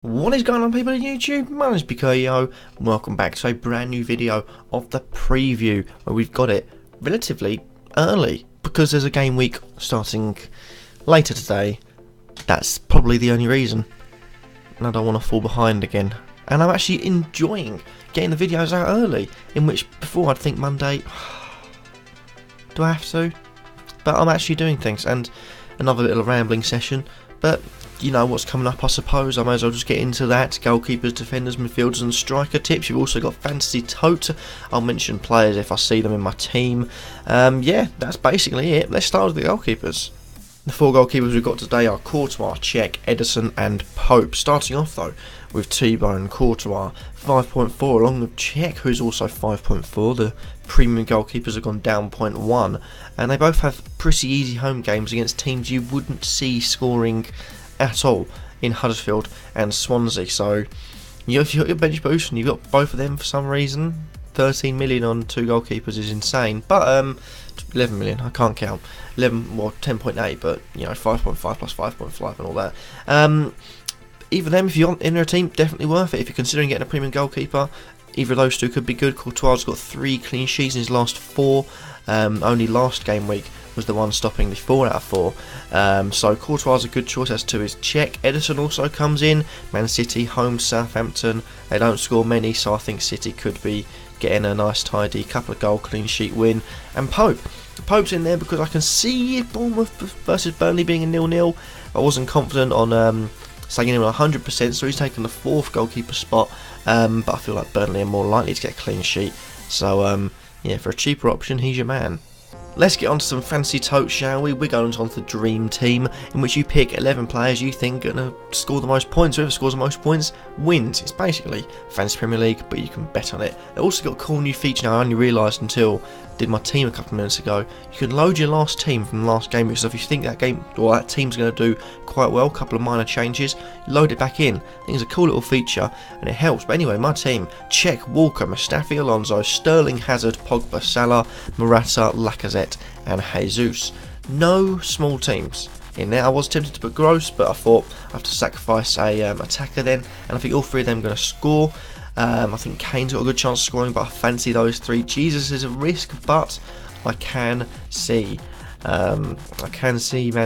What is going on, people on YouTube? My name is Kurtyoy and welcome back to a brand new video of the preview where we've got it relatively early because there's a game week starting later today. That's probably the only reason, and I don't want to fall behind again. And I'm actually enjoying getting the videos out early, in which before I'd think Monday, do I have to? But I'm actually doing things, and another little rambling session, but you know what's coming up, I suppose. I may as well just get into that. Goalkeepers, defenders, midfielders and striker tips. You've also got FantasyTote. I'll mention players if I see them in my team. Yeah, that's basically it. Let's start with the goalkeepers. The four goalkeepers we've got today are Kurtyoy, Cech, Ederson and Pope. Starting off though with T-Bone, Kurtyoy 5.4 along with Cech, who's also 5.4. The premium goalkeepers have gone down 0.1 and they both have pretty easy home games against teams you wouldn't see scoring at all in Huddersfield and Swansea. So if you've got your bench boost and you've got both of them for some reason, 13 million on two goalkeepers is insane. But 11 million, I can't count. 11 or 10.8, but you know, 5.5 plus 5.5 and all that. Either of them, if you're in their team, definitely worth it. If you're considering getting a premium goalkeeper, either of those two could be good. Kurtyoy's got 3 clean sheets in his last 4. Only last game week was the one stopping the 4 out of 4. So Kurtyoy's a good choice as to his Cech. Ederson also comes in. Man City, home Southampton. They don't score many, so I think City could be getting a nice tidy couple of goal clean sheet win. And Pope's in there because I can see Bournemouth versus Burnley being a 0-0. I wasn't confident on saying him 100%, so he's taken the 4th goalkeeper spot. But I feel like Burnley are more likely to get a clean sheet. So yeah, for a cheaper option, he's your man. Let's get on to some FantasyTote, shall we? We're going on to the Dream Team, in which you pick 11 players you think are going to score the most points. Whoever scores the most points wins. It's basically Fantasy Premier League, but you can bet on it. They've also got a cool new feature now I only realised until I did my team a couple of minutes ago. You can load your last team from the last game, so if you think that game or that team's going to do quite well, a couple of minor changes, load it back in. I think it's a cool little feature and it helps. But anyway, my team: Cech, Walker, Mustafi, Alonso, Sterling, Hazard, Pogba, Salah, Morata, Lacazette and Jesus. No small teams in there. I was tempted to put Gross, but I thought I have to sacrifice a attacker then, and I think all 3 of them are going to score. I think Kane's got a good chance of scoring, but I fancy those 3. Jesus is a risk, but I can see Man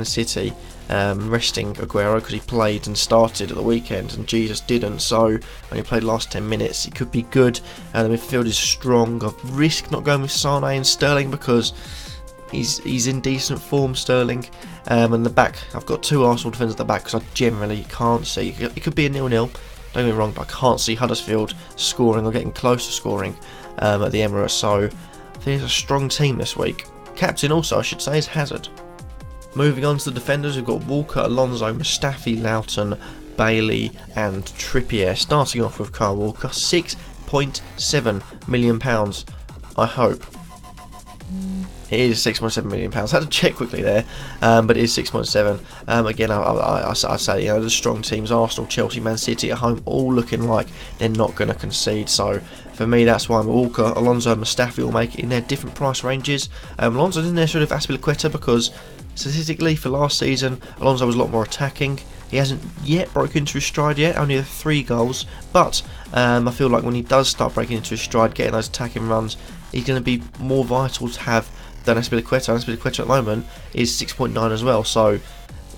City resting Aguero because he played and started at the weekend and Jesus didn't, so when he played last 10 minutes he could be good. The midfield is strong. I've risked not going with Sane and Sterling because he's in decent form, Sterling. And the back, I've got 2 Arsenal defenders at the back because I generally can't see. It could be a 0-0, don't get me wrong, but I can't see Huddersfield scoring or getting close to scoring at the Emirates, so I think it's a strong team this week. Captain also, I should say, is Hazard. Moving on to the defenders, we've got Walker, Alonso, Mustafi, Loughton, Bailey and Trippier. Starting off with Kyle Walker, £6.7 million, I hope. It is £6.7 million. I had to check quickly there, but it is 6.7. Again, I say, you know, the strong teams, Arsenal, Chelsea, Man City at home, all looking like they're not going to concede. So for me, that's why I'm Walker. Alonso and Mustafi will make it in their different price ranges. Alonso didn't necessarily have Azpilicueta because statistically for last season, Alonso was a lot more attacking. He hasn't yet broken into his stride yet, only 3 goals, but I feel like when he does start breaking into his stride, getting those attacking runs, he's going to be more vital to have than Azpilicueta. Azpilicueta at the moment is 6.9 as well, so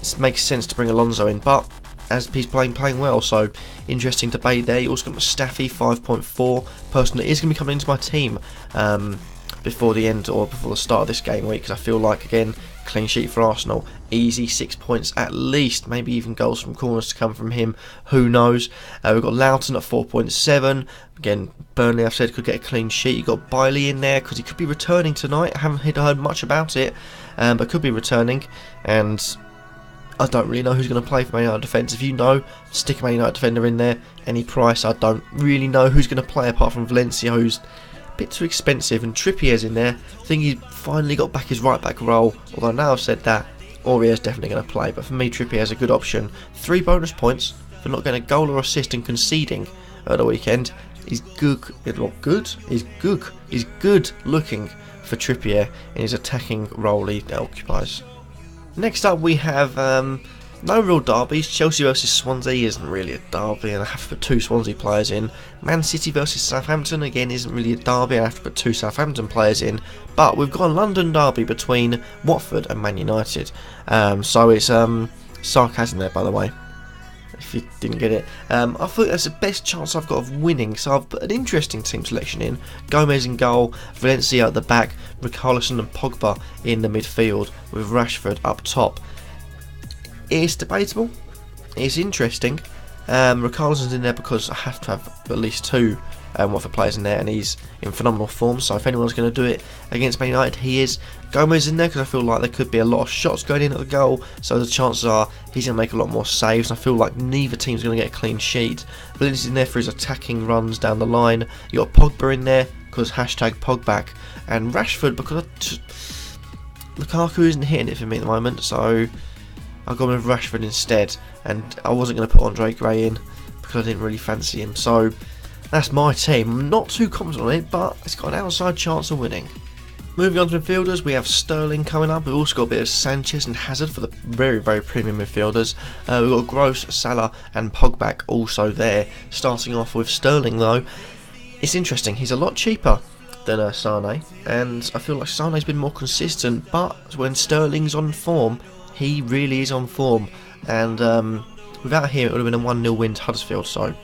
it makes sense to bring Alonso in, but as he's playing well, so interesting debate there. You also got Mustafi, 5.4. Personally, is going to be coming into my team before the end or before the start of this game week, because I feel like, again, clean sheet for Arsenal, easy 6 points at least, maybe even goals from corners to come from him, who knows. We've got Loughton at 4.7. Again, Burnley, I've said, could get a clean sheet. You've got Bailey in there because he could be returning tonight. I haven't heard much about it, but could be returning, and I don't really know who's going to play for Man United defence. If you know, stick a Man United defender in there, any price. I don't really know who's going to play apart from Valencia, who's a bit too expensive, and Trippier's in there. I think he finally got back his right back role, although now I've said that, Aurier's definitely going to play, but for me Trippier's a good option. 3 bonus points for not getting a goal or assist and conceding at the weekend. He's good. He's good looking for Trippier in his attacking role he occupies. Next up we have No real derbies. Chelsea versus Swansea isn't really a derby, and I have to put 2 Swansea players in. Man City versus Southampton again isn't really a derby, and I have to put 2 Southampton players in. But we've got a London derby between Watford and Man United. So it's sarcasm there, by the way, if you didn't get it. I thought that's the best chance I've got of winning, so I've put an interesting team selection in. Gomez in goal, Valencia at the back, Richarlison and Pogba in the midfield, with Rashford up top. It's debatable, it's interesting. Richarlison's in there because I have to have at least 2 Watford players in there, and he's in phenomenal form, so if anyone's going to do it against Man United, he is. Gomez in there because I feel like there could be a lot of shots going in at the goal, so the chances are he's going to make a lot more saves, and I feel like neither team's going to get a clean sheet. Valencia's in there for his attacking runs down the line. You got Pogba in there because #Pogback, and Rashford because Lukaku isn't hitting it for me at the moment, so I've gone with Rashford instead, and I wasn't going to put Andre Gray in because I didn't really fancy him. So that's my team. I'm not too confident on it, but it's got an outside chance of winning. Moving on to midfielders, we have Sterling coming up. We've also got a bit of Sanchez and Hazard for the very, very premium midfielders. We've got Gross, Salah and Pogback also there. Starting off with Sterling though, it's interesting. He's a lot cheaper than Sane, and I feel like Sane's been more consistent, but when Sterling's on form, he really is on form, and without him it would have been a 1-0 win to Huddersfield, so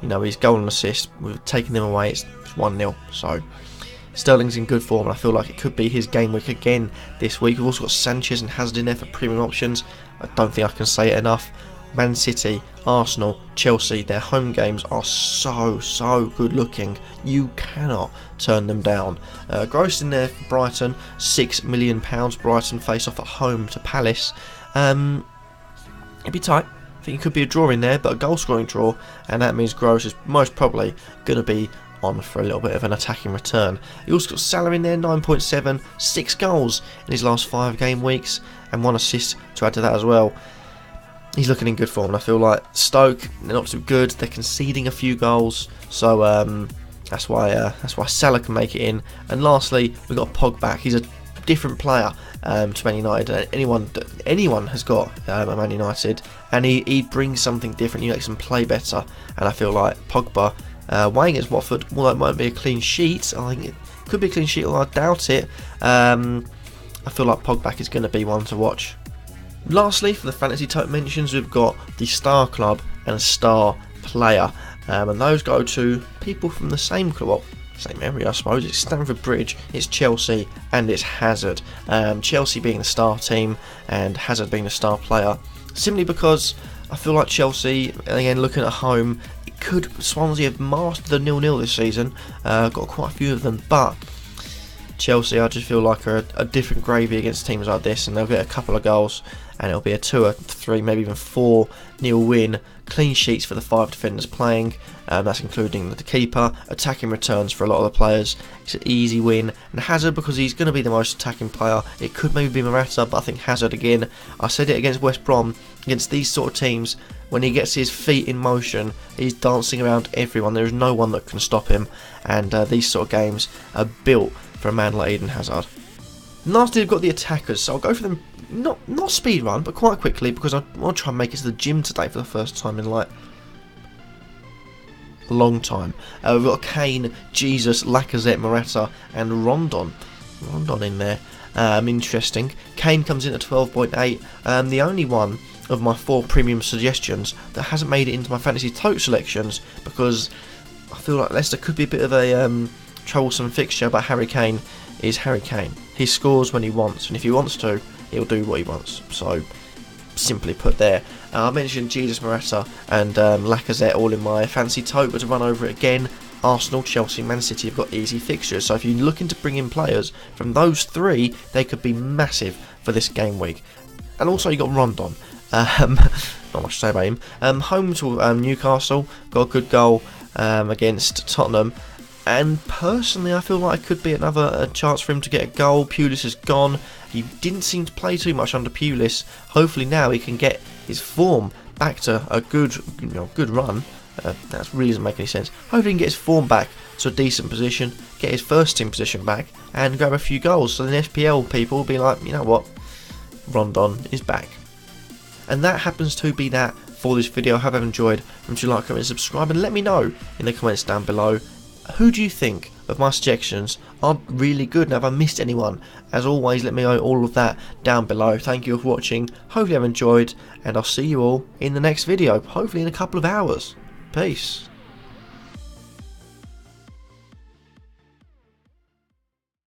you know, his goal and assist, we've taken them away, it's 1-0, so Sterling's in good form, and I feel like it could be his game week again this week. We've also got Sanchez and Hazard in there for premium options. I don't think I can say it enough. Man City, Arsenal, Chelsea, their home games are so good looking. You cannot turn them down. Gross in there for Brighton, £6 million. Brighton face off at home to Palace. It'd be tight. I think it could be a draw in there, but a goal scoring draw, and that means Gross is most probably going to be on for a little bit of an attacking return. He also got Salah in there, 9.7, 6 goals in his last 5 game weeks, and 1 assist to add to that as well. He's looking in good form, and I feel like Stoke, they're not too good, they're conceding a few goals, so that's why Salah can make it in. And lastly, we've got Pogba. He's a different player to Man United. Anyone has got a Man United, and he brings something different. He makes them play better, and I feel like Pogba, weighing against Watford, although it might be a clean sheet, I think it could be a clean sheet, although I doubt it. I feel like Pogba is going to be one to watch. Lastly, for the FantasyTote mentions, we've got the Star Club and Star Player, and those go to people from the same club, well, same area I suppose. It's Stamford Bridge, it's Chelsea, and it's Hazard. Chelsea being the star team and Hazard being the star player, simply because I feel like Chelsea, again looking at home, Swansea have mastered the 0-0 this season, got quite a few of them, but Chelsea I just feel like are a different gravy against teams like this, and they'll get a couple of goals, and it'll be a 2 or 3, maybe even 4-0 win. Clean sheets for the 5 defenders playing, that's including the keeper. Attacking returns for a lot of the players. It's an easy win. And Hazard, because he's going to be the most attacking player, it could maybe be Morata, but I think Hazard again. I said it against West Brom, against these sort of teams, when he gets his feet in motion, he's dancing around everyone. There is no one that can stop him, and these sort of games are built for a man like Eden Hazard. And lastly, we've got the attackers, so I'll go for them, not speed run, but quite quickly, because I want to try and make it to the gym today for the first time in like a long time. We've got Kane, Jesus, Lacazette, Morata, and Rondon in there. Interesting. Kane comes in at 12.8. The only one of my 4 premium suggestions that hasn't made it into my FantasyTote selections, because I feel like Leicester could be a bit of a troublesome fixture, but Harry Kane is Harry Kane. He scores when he wants, and if he wants to, he'll do what he wants. So, simply put there. I mentioned Jesus, Morata and Lacazette all in my FantasyTote, but to run over it again, Arsenal, Chelsea, Man City have got easy fixtures, so if you're looking to bring in players from those 3, they could be massive for this game week. And also you got Rondon. Not much to say about him. Home to Newcastle, got a good goal against Tottenham. And personally, I feel like it could be another chance for him to get a goal. Pulis is gone. He didn't seem to play too much under Pulis. Hopefully now he can get his form back to a good run. That really doesn't make any sense. Hopefully he can get his form back to a decent position, get his first team position back, and grab a few goals. So the FPL people will be like, you know what, Rondon is back. And that happens to be that for this video. I hope you've enjoyed. Remember to like, comment, subscribe, and let me know in the comments down below, who do you think of my suggestions are really good, and have I missed anyone? As always, let me know all of that down below. Thank you for watching, hopefully you've enjoyed, and I'll see you all in the next video, hopefully in a couple of hours. Peace.